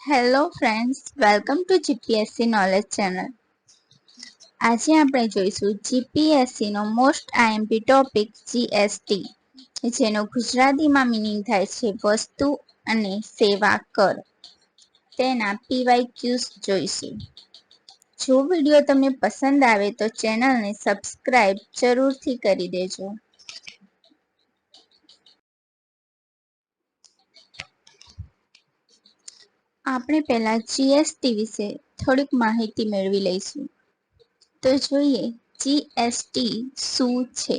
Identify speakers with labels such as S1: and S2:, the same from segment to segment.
S1: Hello friends, welcome to GPSC knowledge channel. આજે આપણે જોઈશું જીપીએસસીનો મોસ્ટ આઈએમપી ટોપિક જીએસટી, જેનો ગુજરાતીમાં મિનિંગ થાય છે વસ્તુ અને સેવા કર. તેના પીવાયક્યુઝ જોઈશું. જો વિડીયો તમને પસંદ આવે તો ચેનલને સબસ્ક્રાઇબ જરૂરથી કરી દેજો. આપણે પહેલા જીએસટી વિશે થોડીક માહિતી મેળવી લઈશું. તો જોઈએ જીએસટી શું છે.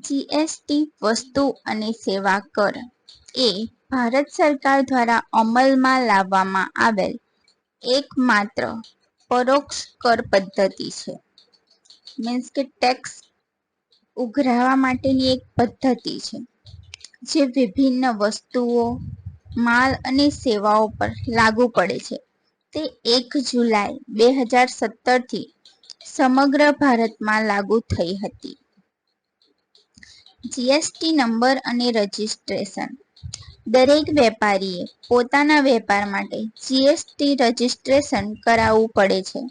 S1: જીએસટી વસ્તુ અને સેવા કર એ ભારત સરકાર દ્વારા અમલમાં લાવવામાં આવેલ એકમાત્ર પરોક્ષ કર પદ્ધતિ છે. મીન્સ કે ટેક્સ ઉઘરાવવા માટેની એક પદ્ધતિ છે, જે વિભિન્ન વસ્તુઓ, માલ અને સેવાઓ પર લાગુ પડે છે. તે 1 જુલાઈ 2017 થી સમગ્ર ભારતમાં લાગુ થઈ હતી. જીએસટી નંબર અને રજિસ્ટ્રેશન. દરેક વેપારીએ પોતાના વેપાર માટે જીએસટી રજિસ્ટ્રેશન કરાવવું પડે છે.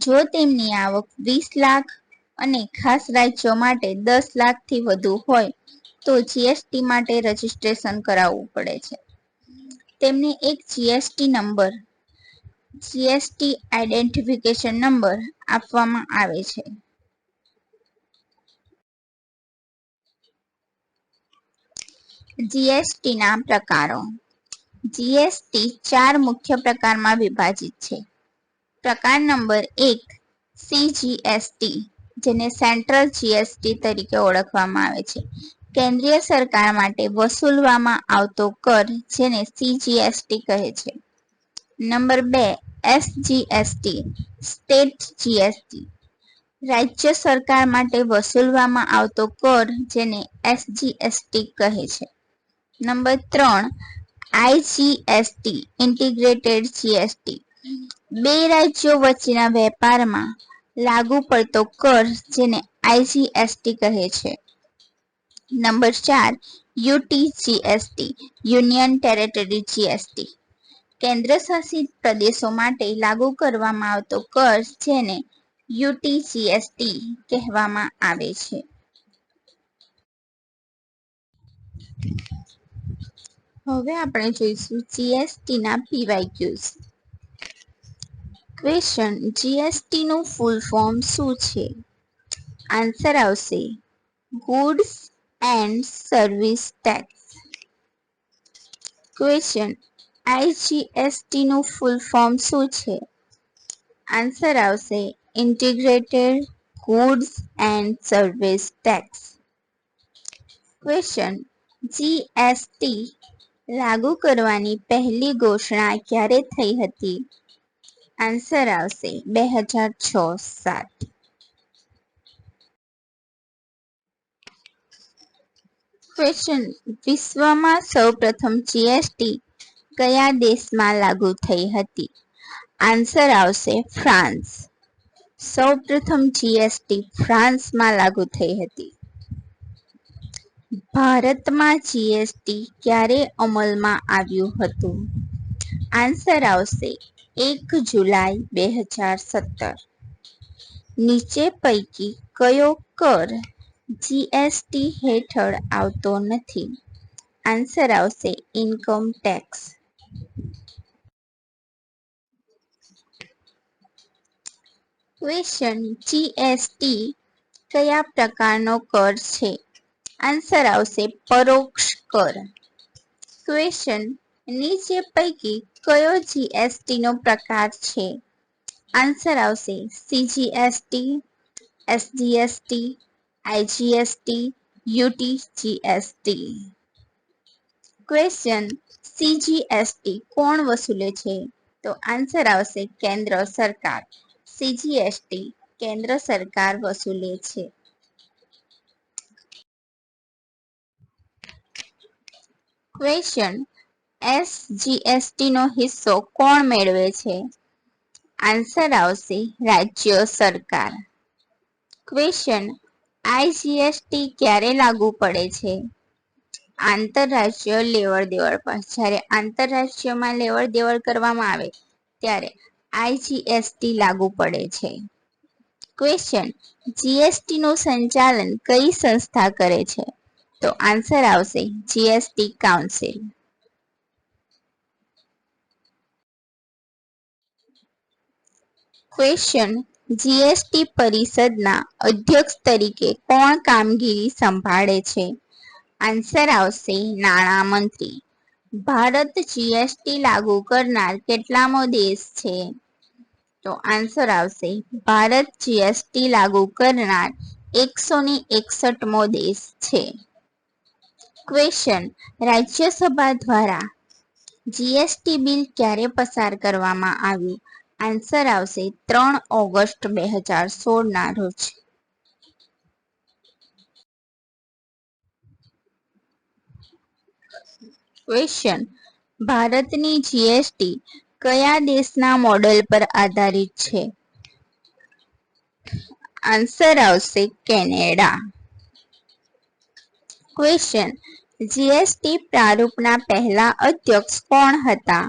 S1: જો તેમની આવક 20 લાખ અને ખાસ રાજ્યો માટે 10 લાખથી વધુ હોય તો જીએસટી માટે રજિસ્ટ્રેશન કરાવવું પડે છે. તેમને એક GST number, GST identification number આપવામાં આવે છે. જીએસટીના પ્રકારો. જીએસટી 4 મુખ્ય પ્રકારમાં વિભાજિત છે. પ્રકાર નંબર 1 સીજીએસટી, જેને સેન્ટ્રલ જીએસટી તરીકે ઓળખવામાં આવે છે. કેન્દ્રીય સરકાર માટે વસૂલવામાં આવતો કર, જેને સીજીએસટી કહે છે. નંબર 2 એસજીએસટી, સ્ટેટ જીએસટી, રાજ્ય સરકાર માટે વસૂલવામાં આવતો કર, જેને એસજીએસટી કહે છે. નંબર 3 આઈજીએસટી, ઇન્ટિગ્રેટેડ જીએસટી, બે રાજ્યો વચ્ચેના વેપારમાં લાગુ પડતો કર, જેને આઈજીએસટી કહે છે. નંબર 4 યુટીજીએસટી, યુનિયન ટેરેટરી જીએસટી, કેન્દ્ર શાસિત પ્રદેશો માટે લાગુ કરવામાં આવતો કર, જેને યુટીજીએસટી કહેવામાં આવે છે. હવે આપણે જોઈશું જીએસટીના પીવાયક્યુઝ. ક્વેશ્ચન: જીએસટીનું ફૂલ ફોર્મ શું છે? આન્સર આવશે goods and service tax. Question: આઈજીએસટીનું ફૂલ ફોર્મ શું છે? આન્સર આવશે integrated goods and service tax. Question: GST લાગુ કરવાની પહેલી ઘોષણા ક્યારે થઈ હતી? આન્સર આવશે 2006-07. ક્વેશ્ચન: વિશ્વમાં સૌપ્રથમ જીએસટી કયા દેશમાં લાગુ થઈ હતી? આન્સર આવશે ફ્રાન્સ. સૌપ્રથમ જીએસટી ફ્રાન્સમાં લાગુ થઈ હતી. ભારતમાં જીએસટી ક્યારે અમલમાં આવ્યું હતું? આન્સર આવશે 1 જુલાઈ 2017. નીચે પૈકી કયો કર જીએસટી હેઠળ આવતો નથી? આન્સર આવશે ઇન્કમ ટેક્સ. ક્વેશ્ચન: જીએસટી કયા પ્રકારનો કર છે? આન્સર આવશે પરોક્ષ કર. ક્વેશ્ચન: નીચે પૈકી કયો જીએસટી નો પ્રકાર છે? આન્સર આવશે CGST, SGST, IGST, UTGST. Question: CGST કોણ વસૂલે છે? તો આન્સર આવશે કેન્દ્ર સરકાર. સીજીએસટી કેન્દ્ર સરકાર વસૂલે છે. ક્વેશ્ચન: એસજીએસટી નો હિસ્સો કોણ મેળવે છે? આન્સર આવશે રાજ્ય સરકાર. ક્વેશ્ચન: આઈજીએસટી ક્યારે લાગુ પડે છે? આંતરરાષ્ટ્રીય લેવડ દેવડ પર. જ્યારે આંતરરાષ્ટ્રીયમાં લેવડ દેવડ કરવામાં આવે ત્યારે IGST લાગુ પડે છે. ક્વેશ્ચન, જીએસટી નું સંચાલન કઈ સંસ્થા કરે છે? તો આન્સર આવશે જીએસટી કાઉન્સિલ. ક્વેશ્ચન, જીએસટી પરિષદના અધ્યક્ષ તરીકે કોણ કામગીરી સંભાળે છે? આન્સર આવશે નાણાં મંત્રી. ભારત જીએસટી લાગુ કરનાર કેટલામો દેશ છે? તો આન્સર આવશે ભારત જીએસટી લાગુ કરનાર 161મો દેશ છે. ક્વેશ્ચન, રાજ્યસભા દ્વારા જીએસટી બિલ ક્યારે પસાર કરવામાં આવ્યું? આન્સર આવશે 3 ઓગસ્ટ 2016 ના રોજ. ક્વેશ્ચન, ભારતની જીએસટી કયા દેશના મોડેલ પર આધારિત છે? આન્સર આવશે કેનેડા. ક્વેશ્ચન, જીએસટી પ્રારૂપના પહેલા અધ્યક્ષ કોણ હતા?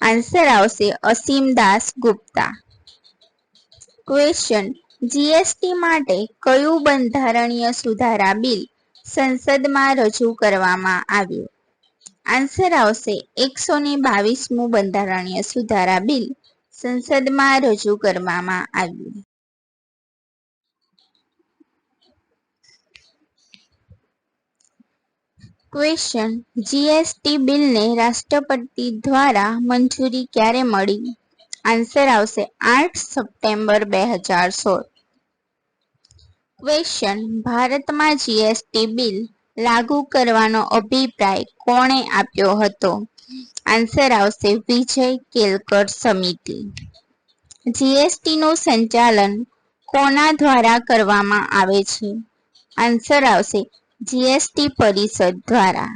S1: આન્સર આવશે અસીમદાસ ગુપ્તા. ક્વેશ્ચન, જીએસટી માટે કયું બંધારણીય સુધારા બિલ સંસદમાં રજૂ કરવામાં આવ્યું? આન્સર આવશે 122મું બંધારણીય સુધારા બિલ સંસદમાં રજૂ કરવામાં આવ્યું. ક્વેશ્ચન, જીએસટી બિલને રાષ્ટ્રપતિ દ્વારા મંજૂરી ક્યારે મળી? આન્સર આવશે 8 સપ્ટેમ્બર 2016. ક્વેશ્ચન, ભારતમાં જીએસટી બિલ લાગુ કરવાનો અભિપ્રાય કોણે આપ્યો હતો? આન્સર આવશે વિજય કેલકર સમિતિ. જીએસટી નું સંચાલન કોના દ્વારા કરવામાં આવે છે? આન્સર આવશે જીએસટી પરિષદ દ્વારા.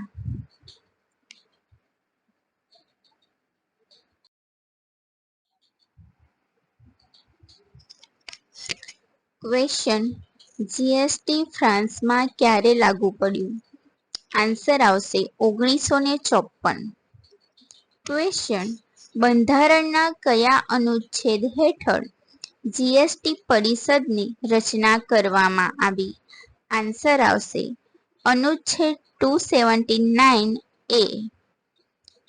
S1: ક્વેશ્ચન, જીએસટી ફ્રાન્સમાં ક્યારે લાગુ પડ્યું? આન્સર આવશે 1954. ક્વેશ્ચન, બંધારણના કયા અનુચ્છેદ હેઠળ જીએસટી પરિષદની રચના કરવામાં આવી? આન્સર આવશે અનુચ્છેદ 279A.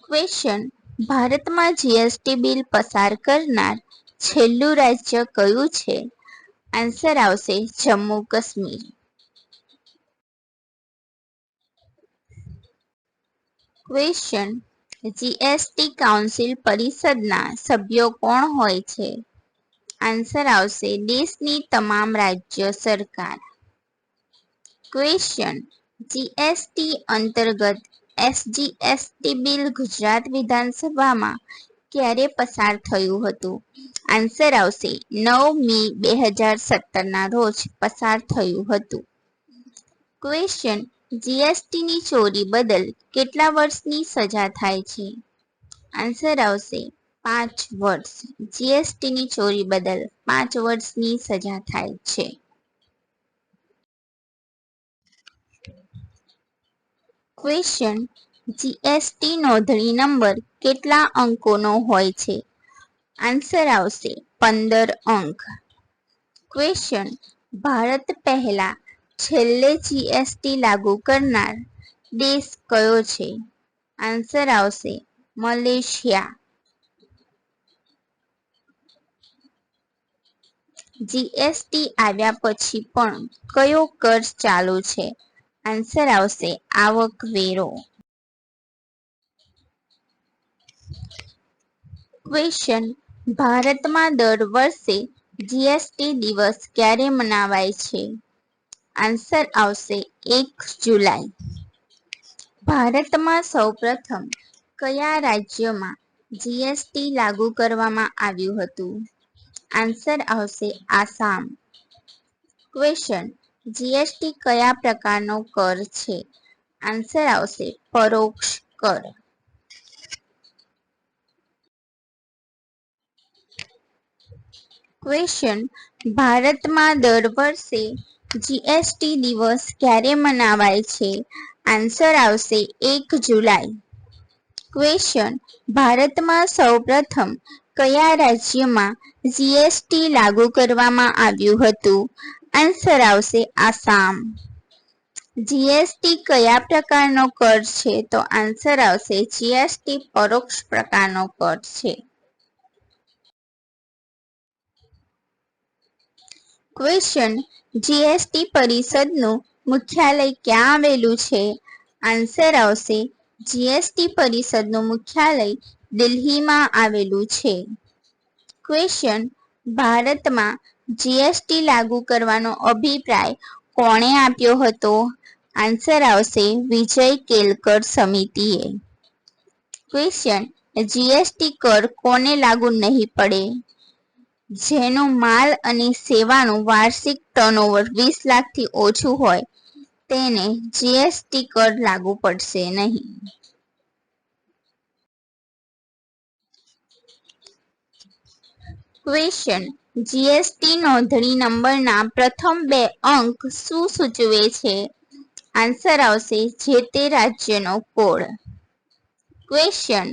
S1: ક્વેશ્ચન, ભારતમાં જીએસટી બિલ પસાર કરનાર છેલ્લું રાજ્ય કયું છે? આન્સર આવશે Jammu Kashmir. Question, GST council પરિષદના સભ્યો કોણ હોય છે? આન્સર આવશે દેશની તમામ રાજ્ય સરકાર. ક્વેશ્ચન, જીએસટી અંતર્ગત એસજીએસટી બિલ ગુજરાત વિધાનસભામાં ક્યારે પસાર થયું હતું? આન્સર આવશે 9 મે 2017 ના રોજ પસાર થયું હતું. ક્વેશ્ચન, જીએસટીની ચોરી બદલ કેટલા વર્ષની સજા થાય છે? આન્સર આવશે 5 વર્ષ. જીએસટીની ચોરી બદલ 5 વર્ષની સજા થાય છે. ક્વેશ્ચન, જીએસટી નોંધણી નંબર કેટલા અંકોનો હોય છે? આન્સર આવશે 15 અંક. ક્વેશ્ચન, ભારત પહેલા છેલ્લે જીએસટી લાગુ કરનાર દેશ કયો છે? આન્સર આવશે મલેશિયા. જીએસટી આવ્યા પછી પણ કયો કર ચાલુ છે? આન્સર આવશે આવકવેરો. ક્વેશ્ચન, ભારતમાં દર વર્ષે જીએસટી દિવસ ક્યારે મનાવાય છે? આન્સર આવશે 1 જુલાઈ. ભારતમાં સૌપ્રથમ કયા રાજ્યમાં જીએસટી લાગુ કરવામાં આવ્યું હતું? આન્સર આવશે આસામ. ક્વેશ્ચન, જીએસટી કયા પ્રકારનો કર છે? આન્સર આવશે પરોક્ષ કર. ક્વેશ્ચન, ભારતમાં દર વર્ષે જીએસટી દિવસ ક્યારે મનાવાય છે? આન્સર આવશે 1 જુલાઈ. ક્વેશ્ચન, ભારતમાં સૌપ્રથમ કયા રાજ્યમાં જીએસટી લાગુ કરવામાં આવ્યું હતું? આન્સર આવશે આસામ. જીએસટી કયા પ્રકારનો કર છે? તો આન્સર આવશે જીએસટી પરોક્ષ પ્રકારનો કર છે. ક્વેશ્ચન, જીએસટી પરિષદનું મુખ્યાલય ક્યાં આવેલું છે? આન્સર આવશે જીએસટી પરિષદનું મુખ્યાલય દિલ્હીમાં આવેલું છે. ક્વેશ્ચન, ભારતમાં જીએસટી લાગુ કરવાનો અભિપ્રાય કોણે આપ્યો હતો? આન્સર આવશે વિજય કેલકર સમિતિએ. ક્વેશ્ચન, જીએસટી કર કોને લાગુ નહીં પડે? જેનું માલ અને સેવાનું વાર્ષિક ટર્નઓવર 20 લાખથી ઓછું હોય તેને જીએસટી કર લાગુ પડશે નહીં. ક્વેશ્ચન, જીએસટી નોંધણી નંબરના પ્રથમ 2 અંક શું સૂચવે છે? આન્સર આવશે જે તે રાજ્યનો કોડ. ક્વેશ્ચન,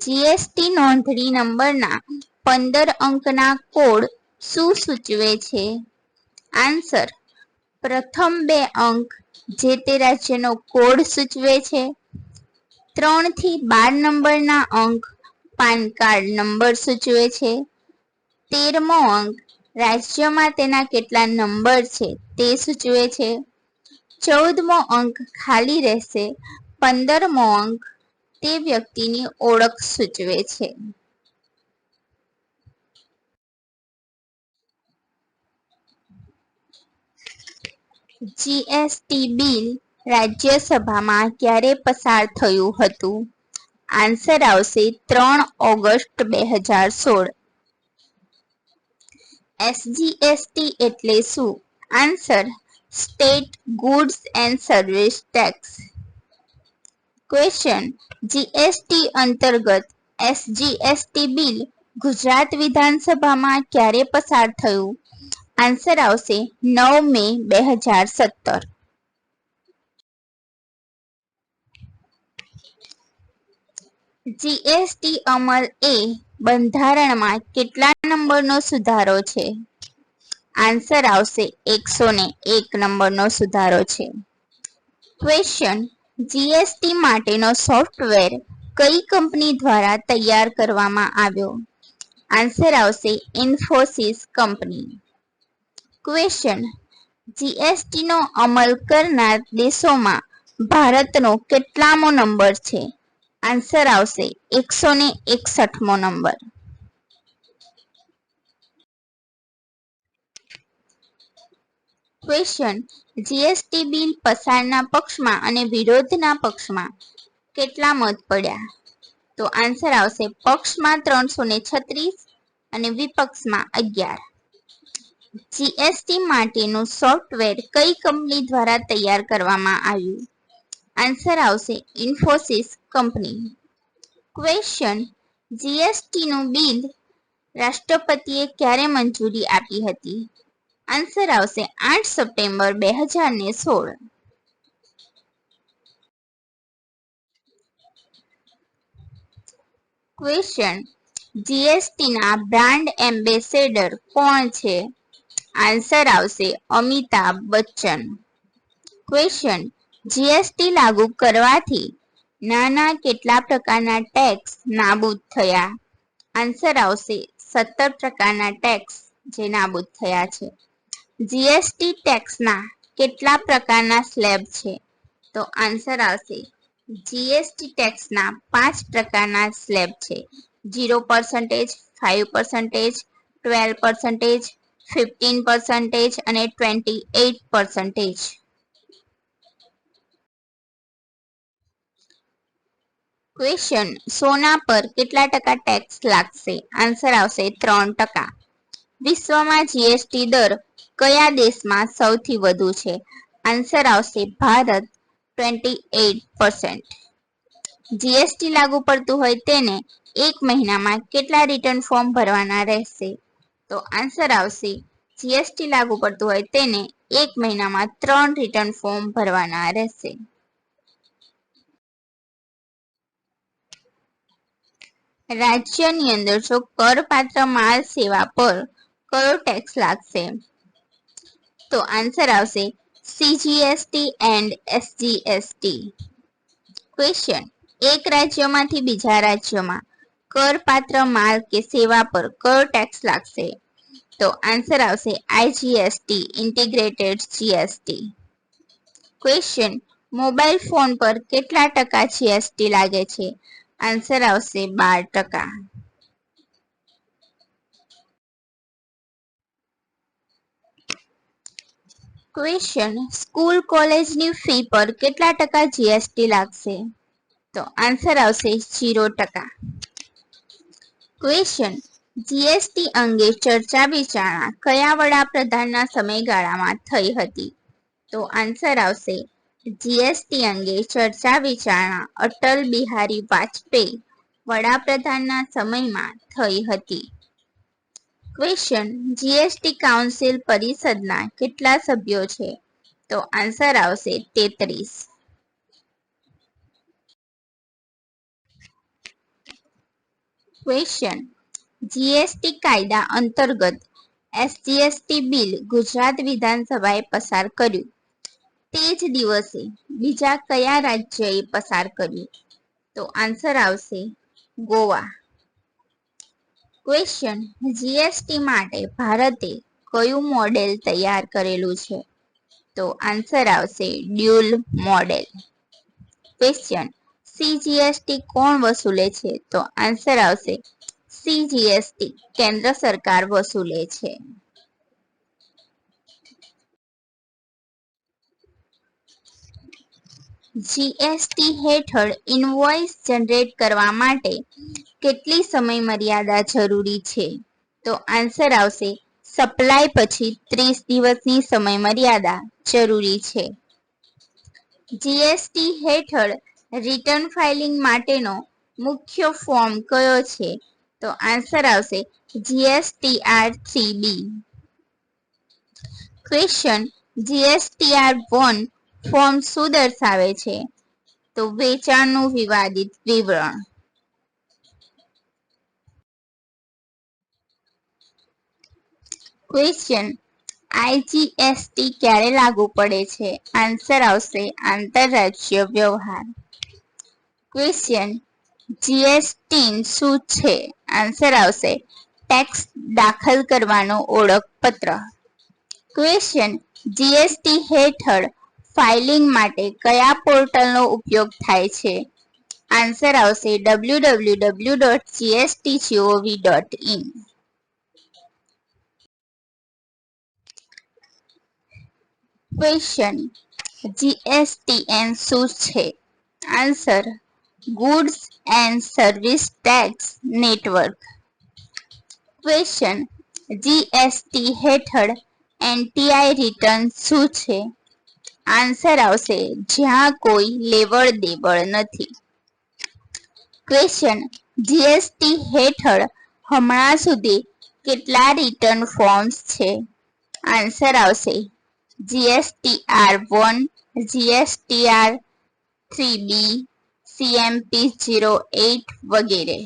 S1: જીએસટી નોંધણી નંબરના 15 અંકના કોડ શું સૂચવે છે? આન્સર, પ્રથમ 2 અંક જે તે રાજ્યનો કોડ સૂચવે છે. 3 થી 12 નંબરના અંક પાન કાર્ડ નંબર સૂચવે છે. 13મો અંક રાજ્યમાં તેના કેટલા નંબર છે તે સૂચવે છે. 14મો અંક ખાલી રહેશે. 15મો અંક તે વ્યક્તિની ઓળખ સૂચવે છે. જીએસટી બિલ રાજ્યસભામાં ક્યારે પસાર થયું હતું? આન્સર આવશે 3 ઓગસ્ટ 2016. એસજીએસટી એટલે શું? Answer, state goods and service tax. Question, GST અંતર્ગત એસજીએસટી બિલ ગુજરાત વિધાનસભામાં ક્યારે પસાર થયું? આન્સર આવશે 9 મે 2017. જીએસટી અમલ એ બંધારણમાં કેટલા નંબરનો સુધારો છે? આન્સર આવશે 101 નંબરનો સુધારો છે. ક્વેશ્ચન, જીએસટી માટેનો સોફ્ટવેર કઈ કંપની દ્વારા તૈયાર કરવામાં આવ્યો? આન્સર આવશે ઇન્ફોસિસ કંપની. ક્વેશ્ચન, જીએસટીનો અમલ કરનાર દેશોમાં ભારતનો કેટલામો નંબર છે? આન્સર આવશે 161મો નંબર. ક્વેશ્ચન, જીએસટી બિલ પસારના પક્ષમાં અને વિરોધના પક્ષમાં કેટલા મત પડ્યા? તો આન્સર આવશે પક્ષમાં 336 અને વિપક્ષમાં 11. જીએસટી માટેનું સોફ્ટવેર કઈ કંપની દ્વારા તૈયાર કરવામાં આવ્યું? આન્સર આવશે ઇન્ફોસિસ કંપની. ક્વેશ્ચન, જીએસટીનું બિલ રાષ્ટ્રપતિએ ક્યારે મંજૂરી આપી હતી? આન્સર આવશે 8 સપ્ટેમ્બર 2016. ક્વેશ્ચન, જીએસટીના બ્રાન્ડ એમ્બેસેડર કોણ છે? આન્સર આવશે અમિતાભ બચ્ચન. ક્વેશ્ચન, જીએસટી લાગુ કરવાથી નાના કેટલા પ્રકારના ટેક્સ નાબૂદ થયા? આન્સર આવશે 17 પ્રકારના ટેક્સ જે નાબૂદ થયા છે. જીએસટી ટેક્સના કેટલા પ્રકારના સ્લેબ છે? તો આન્સર આવશે જીએસટી ટેક્સના 5 પ્રકારના સ્લેબ છે. 0%, 5%, 12%, 15% અને 28%. ક્વેશ્ચન, સોના પર કેટલા ટકા ટેક્સ લાગશે? આન્સર આવશે 3%. વિશ્વમાં જીએસટી દર કયા દેશમાં સૌથી વધુ છે? આન્સર આવશે ભારત 28%. જીએસટી લાગુ પડતું હોય તેને 1 મહિનામાં કેટલા રિટર્ન ફોર્મ ભરવાના રહેશે? તો આન્સર આવશે જીએસટી લાગુ પડતું હોય તેને એક મહિનામાં 3 રિટર્ન ફોર્મ ભરવાના રહેશે. રાજ્યની અંદર જો કરપાત્ર માલ સેવા પર કયો ટેક્સ લાગશે? તો આન્સર આવશે CGST એન્ડ SGST. ક્વેશ્ચન, એક રાજ્યમાંથી બીજા રાજ્યમાં કરપાત્ર માલ કે સેવા પર કયો ટેક્સ લાગશે? તો આન્સર આવશે IGST, integrated GST. Question, mobile phone પર કેટલા ટકા GST લાગે છે? આન્સર આવશે 12%. ક્વેશ્ચન, સ્કૂલ કોલેજની ફી પર કેટલા ટકા GST લાગશે? તો આન્સર આવશે 0%. ક્વેશ્ચન, GST અંગે ચર્ચા વિચારણા કયા વડાપ્રધાનના સમયગાળામાં થઈ હતી? તો આન્સર આવશે GST અંગે ચર્ચા વિચારણા અટલ બિહારી વાજપેયી વડાપ્રધાનના સમયમાં થઈ હતી. ક્વેશ્ચન, GST કાઉન્સિલ પરિષદના કેટલા સભ્યો છે? તો આન્સર આવશે 33. ક્વેશ્ચન, GST કાયદા અંતર્ગત SGST બિલ ગુજરાત વિધાનસભાએ પસાર કર્યું. તે જ દિવસે બીજા કયા રાજ્યએ પસાર કર્યું? તો આન્સર આવશે ગોવા. ક્વેશ્ચન, GST માટે ભારતે કયું મોડેલ તૈયાર કરેલું છે? તો આન્સર આવશે ડ્યુઅલ મોડેલ. ક્વેશ્ચન, CGST કોણ વસૂલે છે? તો આન્સર આવશે CGST કેન્દ્ર સરકાર વસૂલે છે. GST હેઠળ ઇનવોઇસ જનરેટ કરવા માટે કેટલી સમય મર્યાદા જરૂરી છે? તો આન્સર આવશે સપ્લાય પછી 30 દિવસની સમય મર્યાદા જરૂરી છે. GST હેઠળ રિટર્ન ફાઇલિંગ માટેનો મુખ્ય ફોર્મ કયો છે? તો આન્સર આવશે GSTR3B. ક્વેશ્ચન, GSTR1 ફોર્મ શું દર્શાવે છે? તો વેચાણનું વિવાદિત વિવરણ. ક્વેશ્ચન, IGST ક્યારે લાગુ પડે છે? આન્સર આવશે આંતરરાજ્ય વ્યવહાર. ક્વેશ્ચન, GST શું છે? આન્સર આવશે ટેક્સ દાખલ કરવાનો ઓળખપત્ર. ક્વેશ્ચન, GST હેઠળ ફાઇલિંગ માટે કયા પોર્ટલનો ઉપયોગ થાય છે? આન્સર આવશે www.gst.gov.in. ક્વેશ્ચન, GSTN શું છે? Answer goods and service tax network. Question, GST હેઠળ NTI રિટર્ન શું છે? આન્સર આવશે જ્યાં કોઈ લેવડ દેવડ નથી. ક્વેશ્ચન, GST હેઠળ હમણાં સુધી કેટલા રિટર્ન ફોર્મ્સ છે? આન્સર આવશે GSTR1, GSTR3B, CMP08 વગેરે.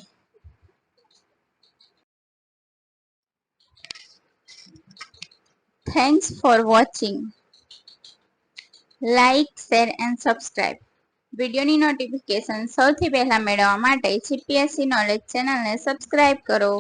S1: Thanks for watching. Like, share and subscribe. વિડીયોની નોટિફિકેશન સૌથી પહેલા મેળવવા માટે GPSC નોલેજ ચેનલને સબસ્ક્રાઇબ કરો.